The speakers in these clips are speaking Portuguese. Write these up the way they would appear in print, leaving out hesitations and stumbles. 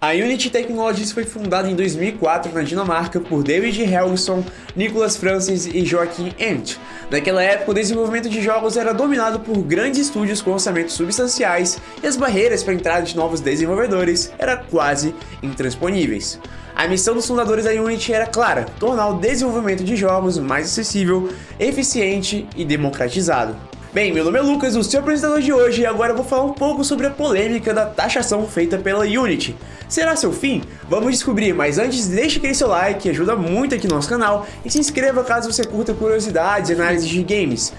A Unity Technologies foi fundada em 2004 na Dinamarca por David Helgeson, Nicholas Francis e Joachim Ent. Naquela época, o desenvolvimento de jogos era dominado por grandes estúdios com orçamentos substanciais e as barreiras para a entrada de novos desenvolvedores eram quase intransponíveis. A missão dos fundadores da Unity era clara: tornar o desenvolvimento de jogos mais acessível, eficiente e democratizado. Bem, meu nome é Lucas, o seu apresentador de hoje, e agora eu vou falar um pouco sobre a polêmica da taxação feita pela Unity. Será seu fim? Vamos descobrir, mas antes deixe aquele seu like, que ajuda muito aqui no nosso canal, e se inscreva caso você curta curiosidades e análises de games.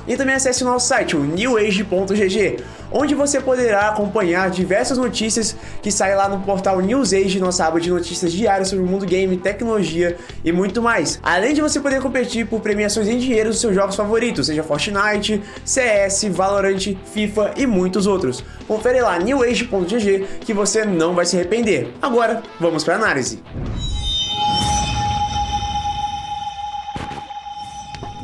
E também acesse o nosso site, o newage.gg, onde você poderá acompanhar diversas notícias que saem lá no portal NewsAge, nossa aba de notícias diárias sobre o mundo game, tecnologia e muito mais. Além de você poder competir por premiações em dinheiro dos seus jogos favoritos, seja Fortnite, CS, Valorant, FIFA e muitos outros. Confere lá newage.gg que você não vai se arrepender. Agora, vamos para a análise.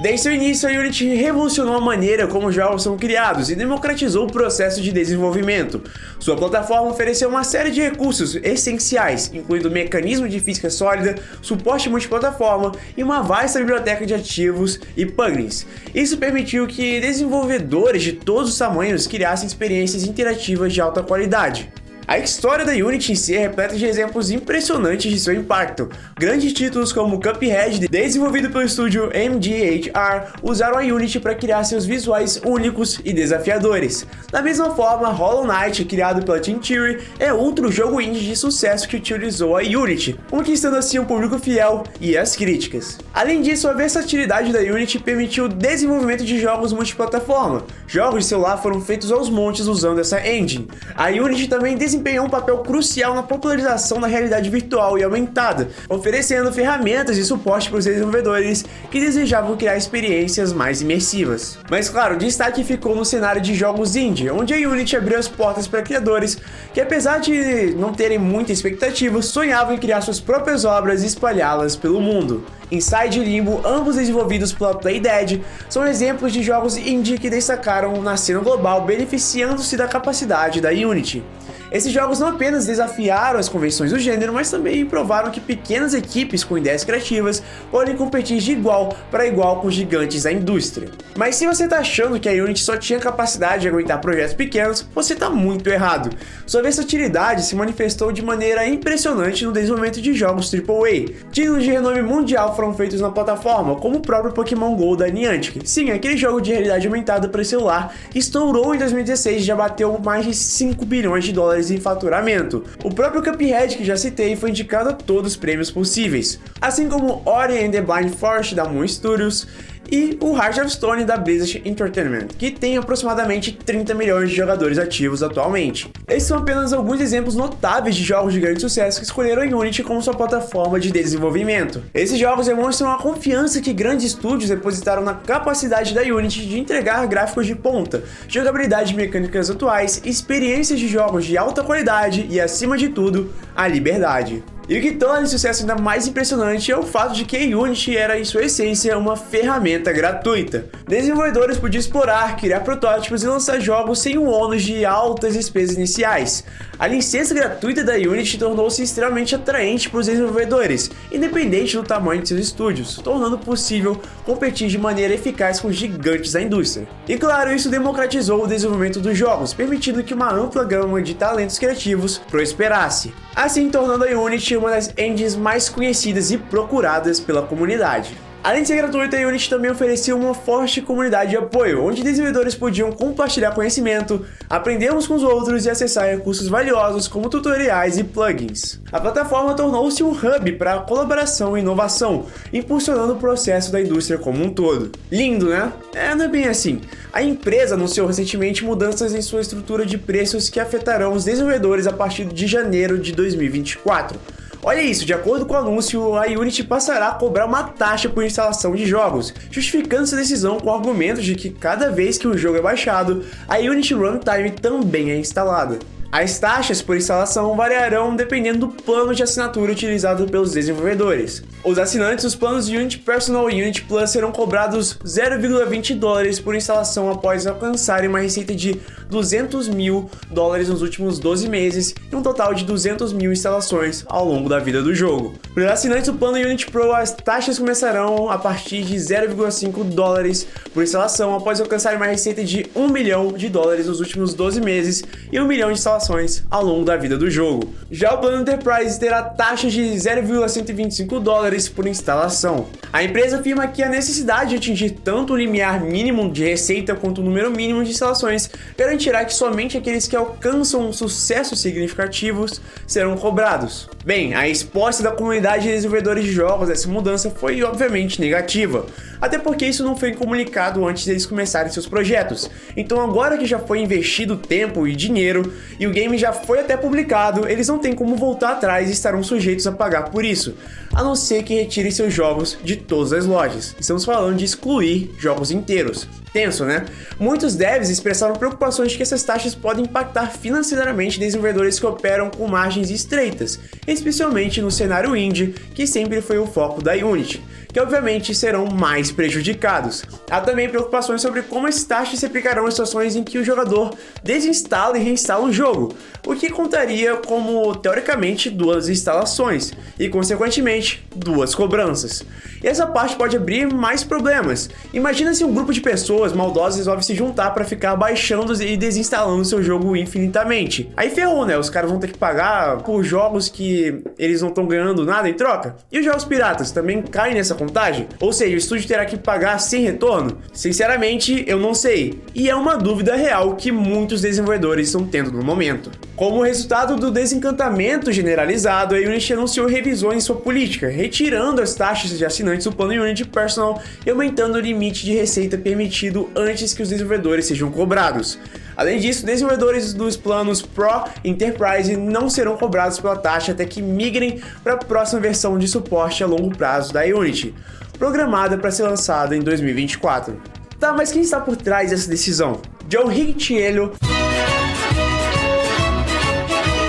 Desde seu início, a Unity revolucionou a maneira como os jogos são criados e democratizou o processo de desenvolvimento. Sua plataforma ofereceu uma série de recursos essenciais, incluindo mecanismo de física sólida, suporte multiplataforma e uma vasta biblioteca de ativos e plugins. Isso permitiu que desenvolvedores de todos os tamanhos criassem experiências interativas de alta qualidade. A história da Unity em si é repleta de exemplos impressionantes de seu impacto. Grandes títulos como Cuphead, desenvolvido pelo estúdio MGHR, usaram a Unity para criar seus visuais únicos e desafiadores. Da mesma forma, Hollow Knight, criado pela Team Cherry, é outro jogo indie de sucesso que utilizou a Unity, conquistando assim um público fiel e as críticas. Além disso, a versatilidade da Unity permitiu o desenvolvimento de jogos multiplataforma. Jogos de celular foram feitos aos montes usando essa engine. A Unity também desempenhou um papel crucial na popularização da realidade virtual e aumentada, oferecendo ferramentas e suporte para os desenvolvedores que desejavam criar experiências mais imersivas. Mas claro, o destaque ficou no cenário de jogos indie, onde a Unity abriu as portas para criadores que, apesar de não terem muita expectativa, sonhavam em criar suas próprias obras e espalhá-las pelo mundo. Inside e Limbo, ambos desenvolvidos pela Playdead, são exemplos de jogos indie que destacaram na cena global, beneficiando-se da capacidade da Unity. Esses jogos não apenas desafiaram as convenções do gênero, mas também provaram que pequenas equipes com ideias criativas podem competir de igual para igual com os gigantes da indústria. Mas se você está achando que a Unity só tinha capacidade de aguentar projetos pequenos, você está muito errado. Sua versatilidade se manifestou de maneira impressionante no desenvolvimento de jogos AAA. Títulos de renome mundial foram feitos na plataforma, como o próprio Pokémon GO da Niantic. Sim, aquele jogo de realidade aumentada para celular estourou em 2016 e já bateu mais de 5 bilhões de dólares em faturamento. O próprio Cuphead, que já citei, foi indicado a todos os prêmios possíveis, assim como Ori and the Blind Forest da Moon Studios e o Heart of Stone da Blizzard Entertainment, que tem aproximadamente 30 milhões de jogadores ativos atualmente. Esses são apenas alguns exemplos notáveis de jogos de grande sucesso que escolheram a Unity como sua plataforma de desenvolvimento. Esses jogos demonstram a confiança que grandes estúdios depositaram na capacidade da Unity de entregar gráficos de ponta, jogabilidade de mecânicas atuais, experiências de jogos de alta qualidade e, acima de tudo, a liberdade. E o que torna esse sucesso ainda mais impressionante é o fato de que a Unity era, em sua essência, uma ferramenta gratuita. Desenvolvedores podiam explorar, criar protótipos e lançar jogos sem o ônus de altas despesas iniciais. A licença gratuita da Unity tornou-se extremamente atraente para os desenvolvedores, independente do tamanho de seus estúdios, tornando possível competir de maneira eficaz com os gigantes da indústria. E claro, isso democratizou o desenvolvimento dos jogos, permitindo que uma ampla gama de talentos criativos prosperasse, assim tornando a Unity uma das engines mais conhecidas e procuradas pela comunidade. Além de ser gratuita, a Unity também oferecia uma forte comunidade de apoio, onde desenvolvedores podiam compartilhar conhecimento, aprender uns com os outros e acessar recursos valiosos como tutoriais e plugins. A plataforma tornou-se um hub para colaboração e inovação, impulsionando o processo da indústria como um todo. Lindo, né? Não é bem assim. A empresa anunciou recentemente mudanças em sua estrutura de preços que afetarão os desenvolvedores a partir de janeiro de 2024. Olha isso, de acordo com o anúncio, a Unity passará a cobrar uma taxa por instalação de jogos, justificando essa decisão com o argumento de que cada vez que um jogo é baixado, a Unity Runtime também é instalada. As taxas por instalação variarão dependendo do plano de assinatura utilizado pelos desenvolvedores. Os assinantes dos planos Unity Personal e Unity Plus serão cobrados $0,20 por instalação após alcançarem uma receita de $200 mil nos últimos 12 meses e um total de 200 mil instalações ao longo da vida do jogo. Para os assinantes do plano Unity Pro, as taxas começarão a partir de $0,5 por instalação após alcançar uma receita de $1 milhão nos últimos 12 meses e 1 milhão de instalações ao longo da vida do jogo. Já o plano Enterprise terá taxas de $0,125 por instalação. A empresa afirma que a necessidade de atingir tanto o limiar mínimo de receita quanto o número mínimo de instalações garantirá que somente aqueles que alcançam sucessos significativos serão cobrados. Bem, a resposta da comunidade de desenvolvedores de jogos a essa mudança foi obviamente negativa, até porque isso não foi comunicado antes deles começarem seus projetos. Então agora que já foi investido tempo e dinheiro e o game já foi até publicado, eles não têm como voltar atrás e estarão sujeitos a pagar por isso, a não ser que retirem seus jogos de todas as lojas. Estamos falando de excluir jogos inteiros. Tenso, né? Muitos devs expressaram preocupações de que essas taxas podem impactar financeiramente desenvolvedores que operam com margens estreitas, especialmente no cenário indie, que sempre foi o foco da Unity, que obviamente serão mais prejudicados. Há também preocupações sobre como as taxas se aplicarão em situações em que o jogador desinstala e reinstala o jogo, o que contaria como, teoricamente, 2 instalações e, consequentemente, 2 cobranças. E essa parte pode abrir mais problemas. Imagina se um grupo de pessoas maldosas resolve se juntar para ficar baixando e desinstalando seu jogo infinitamente. Aí ferrou, né? Os caras vão ter que pagar por jogos que eles não estão ganhando nada em troca. E os jogos piratas também caem nessa contagem? Ou seja, o estúdio terá que pagar sem retorno? Sinceramente, eu não sei. E é uma dúvida real que muitos desenvolvedores estão tendo no momento. Como resultado do desencantamento generalizado, a Unity anunciou revisões em sua política, retirando as taxas de assinantes do plano Unity Personal e aumentando o limite de receita permitido antes que os desenvolvedores sejam cobrados. Além disso, desenvolvedores dos planos Pro e Enterprise não serão cobrados pela taxa até que migrem para a próxima versão de suporte a longo prazo da Unity, programada para ser lançada em 2024. Tá, mas quem está por trás dessa decisão? Joe Hichillo.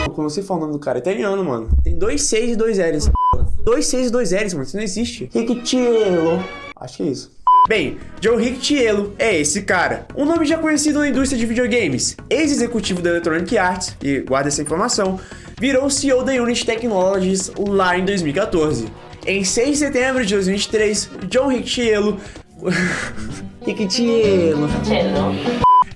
Eu não sei falar o nome do cara, é italiano, mano. Tem 2 Cs e 2 Ls. 2 Cs e 2 Ls, mano, isso não existe. Hichillo. Acho que é isso. Bem, Joe Hichillo é esse cara, um nome já conhecido na indústria de videogames, ex-executivo da Electronic Arts, e guarda essa informação, virou o CEO da Unity Technologies lá em 2014. Em 6 de setembro de 2023, Joe Hichillo...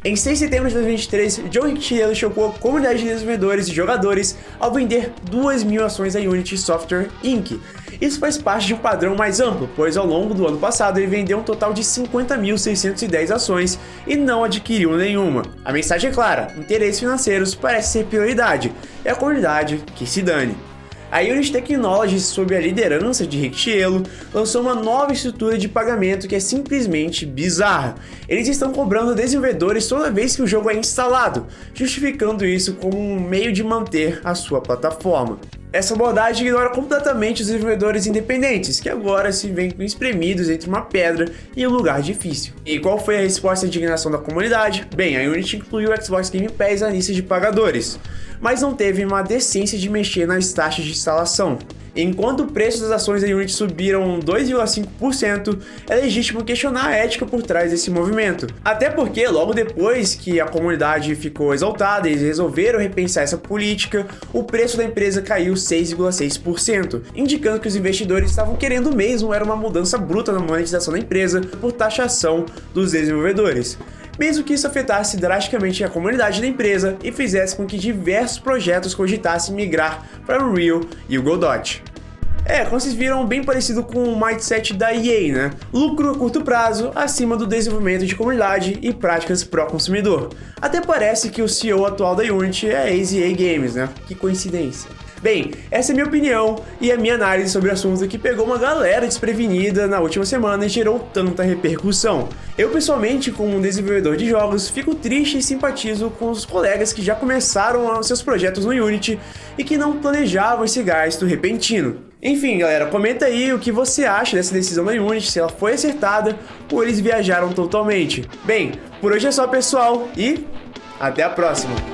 Em 6 de setembro de 2023, Joe Hichillo chocou a comunidade de desenvolvedores e jogadores ao vender 2.000 ações da Unity Software Inc. Isso faz parte de um padrão mais amplo, pois ao longo do ano passado ele vendeu um total de 50.610 ações e não adquiriu nenhuma. A mensagem é clara, interesses financeiros parece ser prioridade, é a comunidade que se dane. A Unity Technologies, sob a liderança de Hichillo, lançou uma nova estrutura de pagamento que é simplesmente bizarra. Eles estão cobrando desenvolvedores toda vez que o jogo é instalado, justificando isso como um meio de manter a sua plataforma. Essa abordagem ignora completamente os desenvolvedores independentes, que agora se veem espremidos entre uma pedra e um lugar difícil. E qual foi a resposta à indignação da comunidade? Bem, a Unity incluiu o Xbox Game Pass na lista de pagadores, mas não teve uma decência de mexer nas taxas de instalação. Enquanto o preço das ações da Unity subiram 2,5%, é legítimo questionar a ética por trás desse movimento. Até porque, logo depois que a comunidade ficou exaltada e eles resolveram repensar essa política, o preço da empresa caiu 6,6%, indicando que os investidores estavam querendo mesmo era uma mudança bruta na monetização da empresa por taxação dos desenvolvedores, mesmo que isso afetasse drasticamente a comunidade da empresa e fizesse com que diversos projetos cogitassem migrar para o Unreal e o Godot. Como vocês viram, bem parecido com o mindset da EA, né? Lucro a curto prazo, acima do desenvolvimento de comunidade e práticas pró-consumidor. Até parece que o CEO atual da Unity é ex-EA Games, né? Que coincidência. Bem, essa é a minha opinião e a minha análise sobre o assunto que pegou uma galera desprevenida na última semana e gerou tanta repercussão. Eu, pessoalmente, como um desenvolvedor de jogos, fico triste e simpatizo com os colegas que já começaram seus projetos no Unity e que não planejavam esse gasto repentino. Enfim, galera, comenta aí o que você acha dessa decisão da Unity, se ela foi acertada ou eles viajaram totalmente. Bem, por hoje é só, pessoal, e até a próxima!